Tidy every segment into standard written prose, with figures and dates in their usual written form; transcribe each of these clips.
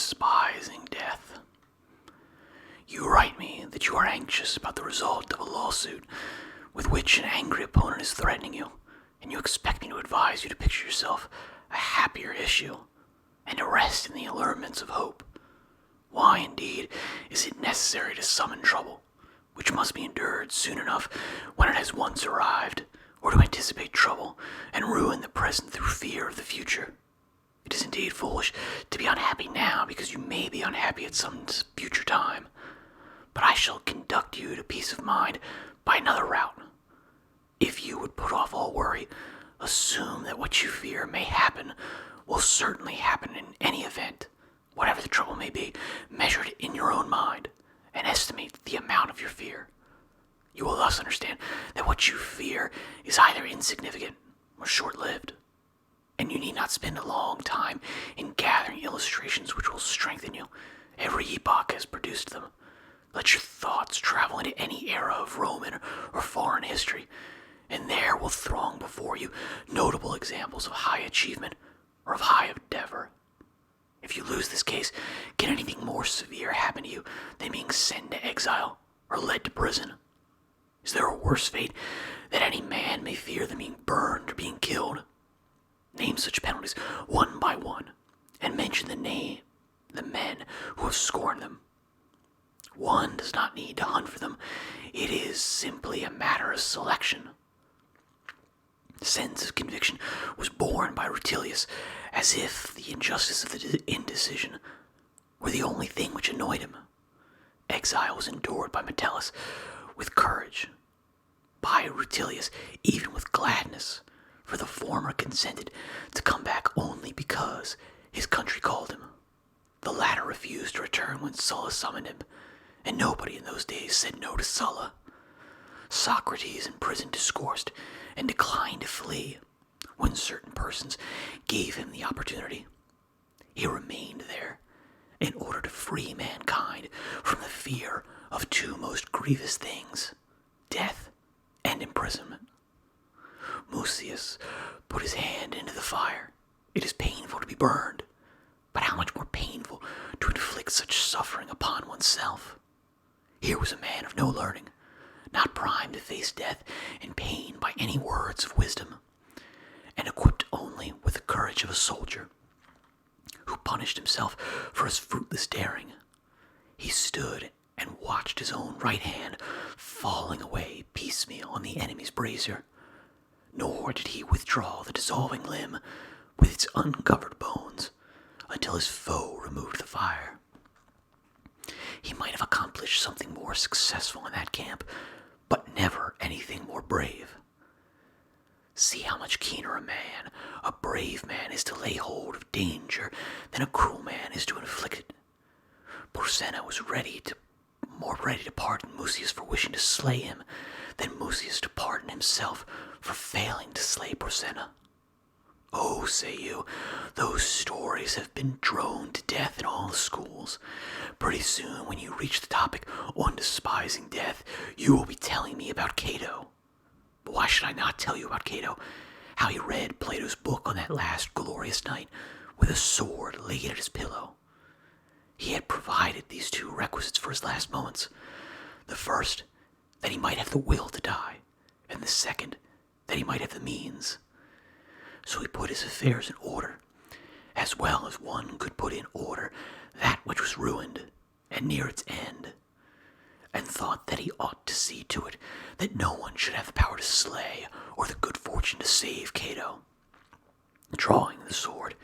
despising death. You write me that you are anxious about the result of a lawsuit with which an angry opponent is threatening you, and you expect me to advise you to picture yourself a happier issue and to rest in the allurements of hope. Why, indeed, is it necessary to summon trouble, which must be endured soon enough when it has once arrived, or to anticipate trouble and ruin the present through fear of the future? It is indeed foolish to be unhappy now because you may be unhappy at some future time, but I shall conduct you to peace of mind by another route. If you would put off all worry, assume that what you fear may happen will certainly happen in any event, whatever the trouble may be, measured in your own mind, and estimate the amount of your fear. You will thus understand that what you fear is either insignificant or short-lived, and you need not spend a long time in gathering illustrations which will strengthen you. Every epoch has produced them. Let your thoughts travel into any era of Roman or foreign history, and there will throng before you notable examples of high achievement or of high endeavor. If you lose this case, can anything more severe happen to you than being sent to exile or led to prison? Is there a worse fate that any man may fear than being burned or being killed? Name such penalties one by one, and mention the men who have scorned them. One does not need to hunt for them. It is simply a matter of selection. The sense of conviction was borne by Rutilius, as if the injustice of the indecision were the only thing which annoyed him. Exile was endured by Metellus with courage, by Rutilius even with gladness, for the former consented to come back only because his country called him. The latter refused to return when Sulla summoned him, and nobody in those days said no to Sulla. Socrates in prison discoursed and declined to flee when certain persons gave him the opportunity. He remained there in order to free mankind from the fear of two most grievous things, death and imprisonment. Mucius put his hand into the fire. It is painful to be burned, but how much more painful to inflict such suffering upon oneself? Here was a man of no learning, not primed to face death and pain by any words of wisdom, and equipped only with the courage of a soldier, who punished himself for his fruitless daring. He stood and watched his own right hand falling away piecemeal on the enemy's brazier, nor did he withdraw the dissolving limb with its uncovered bones until his foe removed the fire. He might have accomplished something more successful in that camp, but never anything more brave. See how much keener a brave man is to lay hold of danger than a cruel man is to inflict it. Porsenna was more ready to pardon Mucius for wishing to slay him than Mucius to pardon himself for failing to slay Porsenna. Oh, say you, those stories have been droned to death in all the schools. Pretty soon, when you reach the topic on despising death, you will be telling me about Cato. But why should I not tell you about Cato? How he read Plato's book on that last glorious night with a sword laid at his pillow. He had provided these two requisites for his last moments. The first, that he might have the will to die, and the second, that he might have the means. So he put his affairs in order, as well as one could put in order that which was ruined and near its end, and thought that he ought to see to it that no one should have the power to slay or the good fortune to save Cato. Drawing the sword,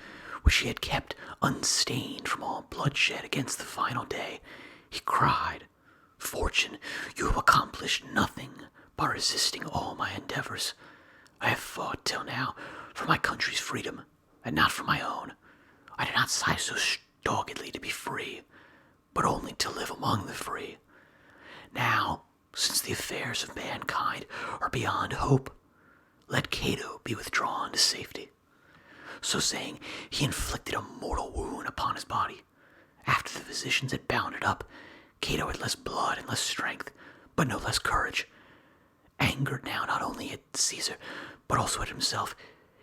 which he had kept unstained from all bloodshed against the final day, he cried, "Fortune, you have accomplished nothing by resisting all my endeavors. I have fought till now for my country's freedom, and not for my own. I did not sigh so doggedly to be free, but only to live among the free. Now, since the affairs of mankind are beyond hope, let Cato be withdrawn to safety." So saying, he inflicted a mortal wound upon his body. After the physicians had bound it up, Cato had less blood and less strength, but no less courage. Angered now not only at Caesar, but also at himself,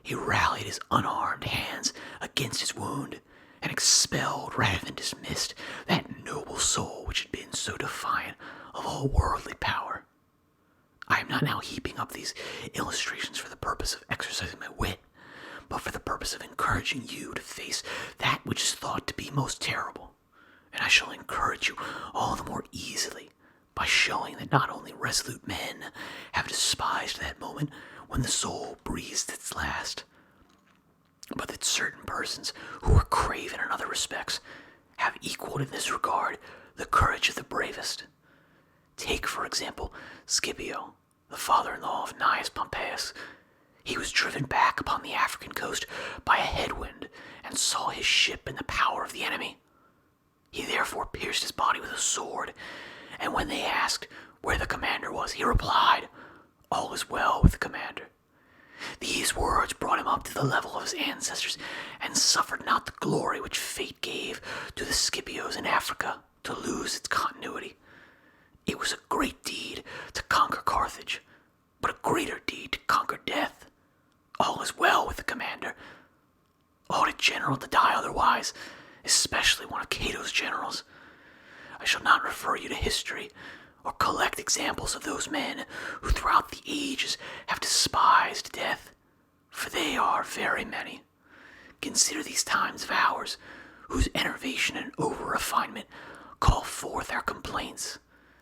he rallied his unarmed hands against his wound, and expelled rather than dismissed that noble soul which had been so defiant of all worldly power. I am not now heaping up these illustrations for the purpose of exercising my wit, but for the purpose of encouraging you to face that which is thought to be most terrible. And I shall encourage you all the more easily by showing that not only resolute men have despised that moment when the soul breathes its last, but that certain persons who are craven in other respects have equaled in this regard the courage of the bravest. Take, for example, Scipio, the father-in-law of Gnaeus Pompeius. He was driven back upon the African coast by a headwind and saw his ship in the power of the enemy. He therefore pierced his body with a sword, and when they asked where the commander was, he replied, "All is well with the commander." These words brought him up to the level of his ancestors, and suffered not the glory which fate gave to the Scipios in Africa to lose its continuity. It was a great deed to conquer Carthage, but a greater deed to conquer death. All is well with the commander. Ought a general to die otherwise, especially one of Cato's generals? I shall not refer you to history, or collect examples of those men who throughout the ages have despised death, for they are very many. Consider these times of ours, whose enervation and over-refinement call forth our complaints.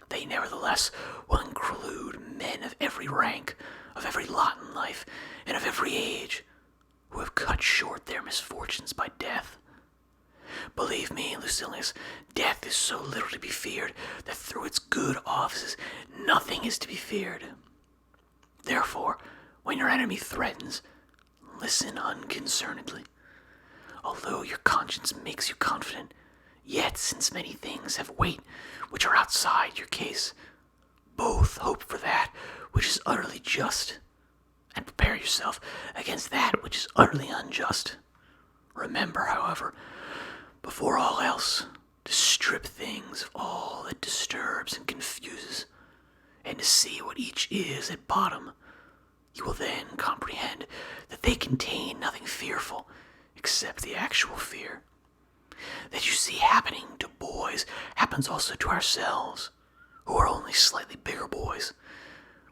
They nevertheless will include men of every rank, of every lot in life, and of every age, who have cut short their misfortunes by death. Believe me, Lucilius, death is so little to be feared that through its good offices nothing is to be feared. Therefore, when your enemy threatens, listen unconcernedly. Although your conscience makes you confident, yet since many things have weight which are outside your case, both hope for that which is utterly just, and prepare yourself against that which is utterly unjust. Remember, however, before all else, to strip things of all that disturbs and confuses, and to see what each is at bottom. You will then comprehend that they contain nothing fearful except the actual fear. That you see happening to boys happens also to ourselves, who are only slightly bigger boys.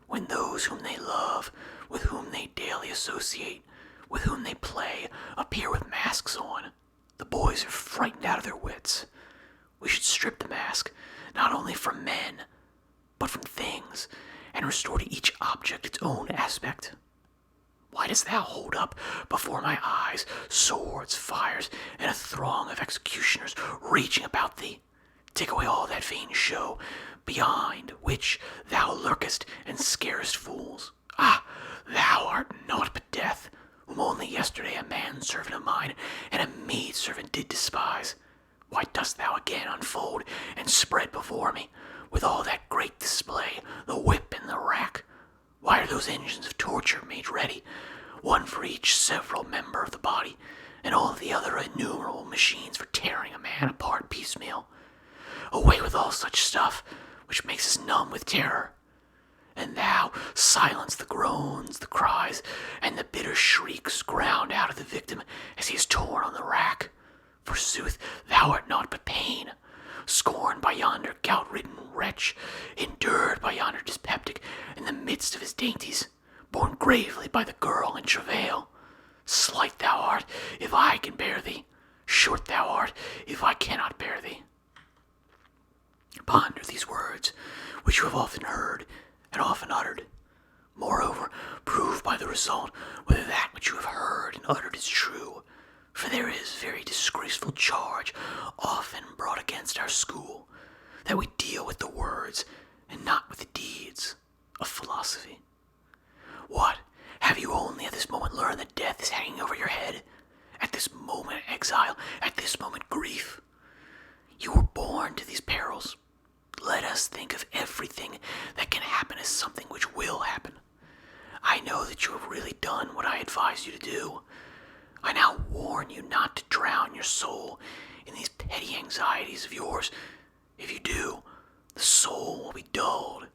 When those whom they love, with whom they daily associate, with whom they play, appear with masks on, the boys are frightened out of their wits. We should strip the mask, not only from men, but from things, and restore to each object its own aspect. Why dost thou hold up before my eyes swords, fires, and a throng of executioners raging about thee? Take away all that vain show, behind which thou lurkest and scarest fools. Ah, thou art naught but death, whom only yesterday a manservant of mine and a maidservant did despise. Why dost thou again unfold and spread before me, with all that great display, the whip and the rack? Why are those engines of torture made ready, one for each several member of the body, and all the other innumerable machines for tearing a man apart piecemeal? Away with all such stuff, which makes us numb with terror. And thou silence the groans, the cries, and the bitter shrieks ground out of the victim as he is torn on the rack. Forsooth, thou art naught but pain, scorned by yonder gout-ridden wretch, endured by yonder dyspeptic in the midst of his dainties, borne gravely by the girl in travail. Slight thou art, if I can bear thee. Short thou art, if I cannot bear thee. Ponder these words, which you have often heard and often uttered. Moreover, prove by the result whether that which you have heard and uttered is true, for there is very disgraceful charge often brought against our school, that we deal with the words and not with the deeds of philosophy. What, have you only at this moment learned that death is hanging over your head? At this moment exile, at this moment grief? You were born to these perils. Let us think of everything that can happen as something which will happen. I know that you have really done what I advised you to do. I now warn you not to drown your soul in these petty anxieties of yours. If you do, the soul will be dulled,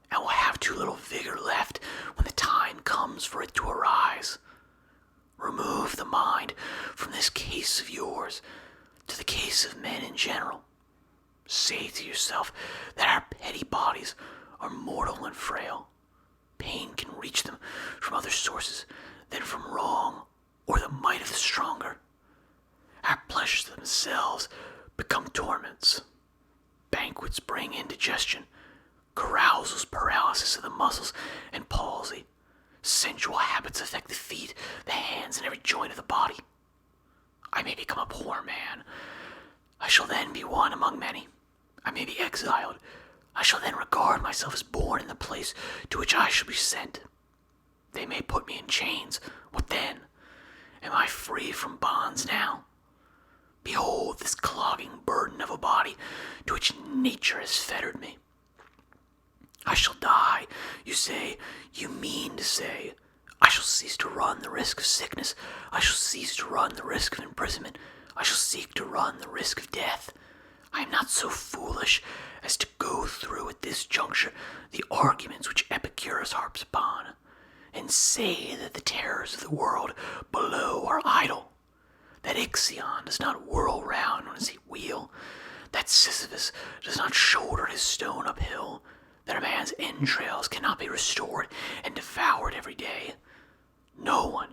and will have too little vigor left when the time comes for it to arise. Remove the mind from this case of yours, To the case of men in general, say to yourself that our petty bodies are mortal and frail. Pain can reach them from other sources than from wrong or the might of the stronger. Our pleasures themselves become torments. Banquets bring indigestion, carousals paralysis of the muscles and palsy. Sensual habits affect the feet, the hands, and every joint of the body. I may become a poor man. I shall then be one among many. I may be exiled. I shall then regard myself as born in the place to which I shall be sent. They may put me in chains. What then? Am I free from bonds now? Behold this clogging burden of a body to which nature has fettered me. I shall die, you say. You mean to say, I shall cease to run the risk of sickness. I shall cease to run the risk of imprisonment. I shall seek to run the risk of death. I am not so foolish as to go through at this juncture the arguments which Epicurus harps upon, and say that the terrors of the world below are idle, that Ixion does not whirl round on his wheel, that Sisyphus does not shoulder his stone uphill, that a man's entrails cannot be restored and devoured every day. No one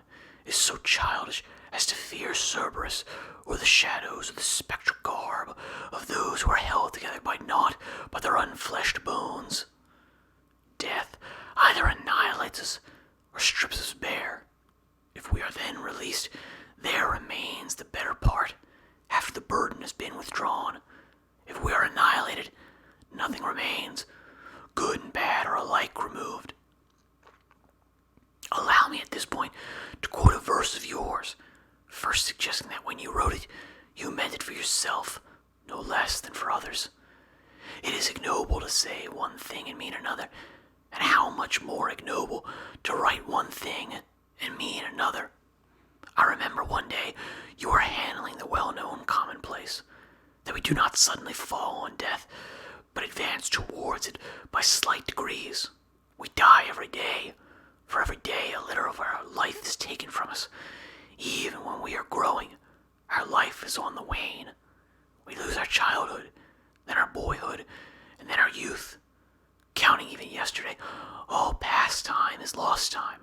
is so childish as to fear Cerberus or the shadows of the spectral garb of those who are held together by naught but their unfleshed bones. Death either annihilates us or strips us bare. If we are then released, there remains the better part, after the burden has been withdrawn. If we are annihilated, nothing remains. Good and bad are alike removed. Allow me at this point to quote a verse of yours, first suggesting that when you wrote it, you meant it for yourself, no less than for others. It is ignoble to say one thing and mean another, and how much more ignoble to write one thing and mean another. I remember one day you were handling the well-known commonplace, that we do not suddenly fall on death, but advance towards it by slight degrees. We die every day. For every day a liter of our life is taken from us. Even when we are growing, our life is on the wane. We lose our childhood, then our boyhood, and then our youth. Counting even yesterday, all past time is lost time.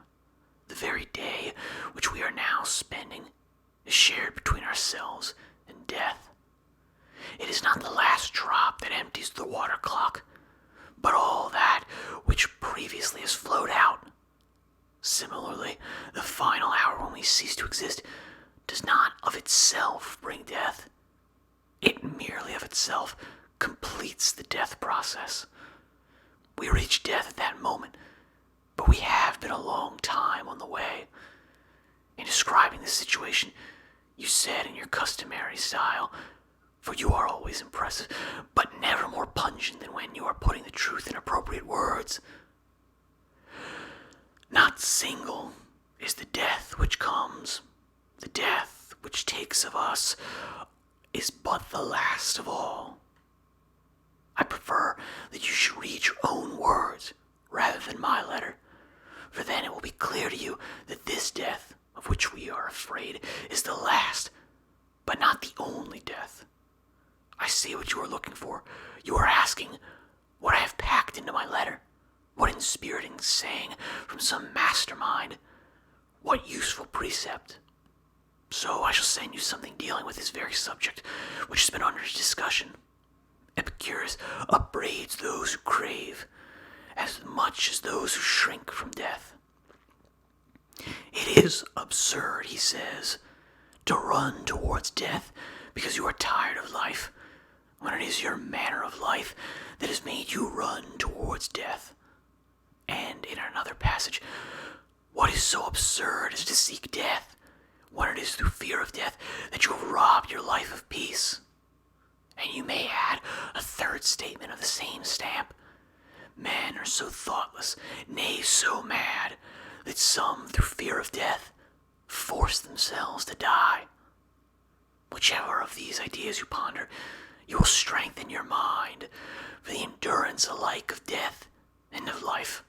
The very day which we are now spending is shared between ourselves and death. It is not the last drop that empties the water clock, but all that which previously has flowed out. Similarly, the final hour when we cease to exist does not of itself bring death. It merely of itself completes the death process. We reach death at that moment, but we have been a long time on the way. In describing the situation, you said in your customary style, for you are always impressive, but never more pungent than when you are putting the truth in appropriate words. Not single is the death which comes. The death which takes of us is but the last of all. I prefer that you should read your own words rather than my letter, for then it will be clear to you that this death, of which we are afraid, is the last, but not the only death. I see what you are looking for. You are asking what I have packed into my letter. What inspiriting saying from some mastermind? What useful precept? So I shall send you something dealing with this very subject, which has been under discussion. Epicurus upbraids those who crave as much as those who shrink from death. It is absurd, he says, to run towards death because you are tired of life, when it is your manner of life that has made you run towards death. And in another passage, what is so absurd as to seek death, when it is through fear of death that you have robbed your life of peace? And you may add a third statement of the same stamp. Men are so thoughtless, nay, so mad, that some, through fear of death, force themselves to die. Whichever of these ideas you ponder, you will strengthen your mind for the endurance alike of death and of life.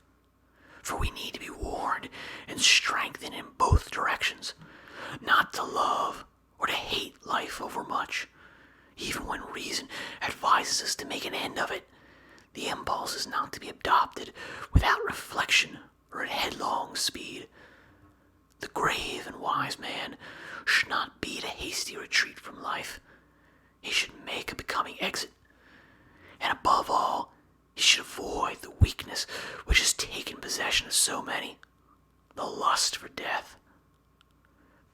For we need to be warned and strengthened in both directions, not to love or to hate life overmuch, even when reason advises us to make an end of it. The impulse is not to be adopted without reflection or at headlong speed. The grave and wise man should not beat a hasty retreat from life. He should make a becoming exit. And above all, he should avoid the weakness which has taken possession of so many, the lust for death.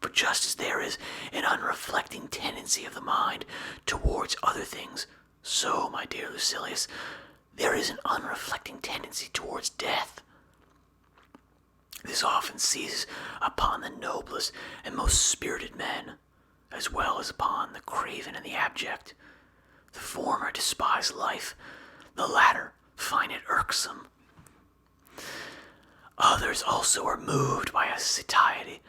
For just as there is an unreflecting tendency of the mind towards other things, so, my dear Lucilius, there is an unreflecting tendency towards death. This often seizes upon the noblest and most spirited men, as well as upon the craven and the abject. The former despise life, the latter find it irksome. Others also are moved by a satiety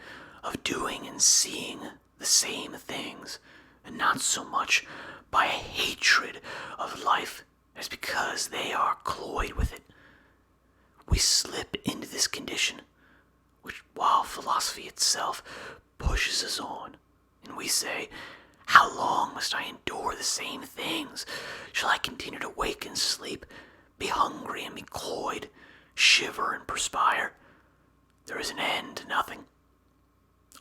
of doing and seeing the same things, and not so much by a hatred of life as because they are cloyed with it. We slip into this condition, which, while philosophy itself pushes us on, and we say, how long must I endure the same things? Shall I continue to wake and sleep, be hungry and be cloyed, shiver and perspire? There is an end to nothing.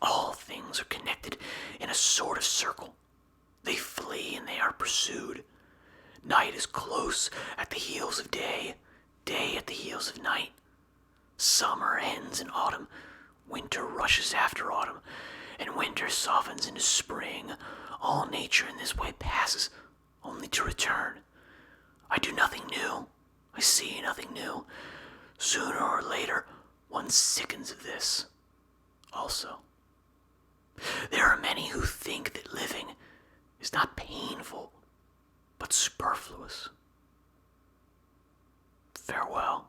All things are connected in a sort of circle. They flee and they are pursued. Night is close at the heels of day, day at the heels of night. Summer ends in autumn, winter rushes after autumn, and winter softens into spring. All nature in this way passes, only to return. I do nothing new. I see nothing new. Sooner or later, one sickens of this also. There are many who think that living is not painful, but superfluous. Farewell.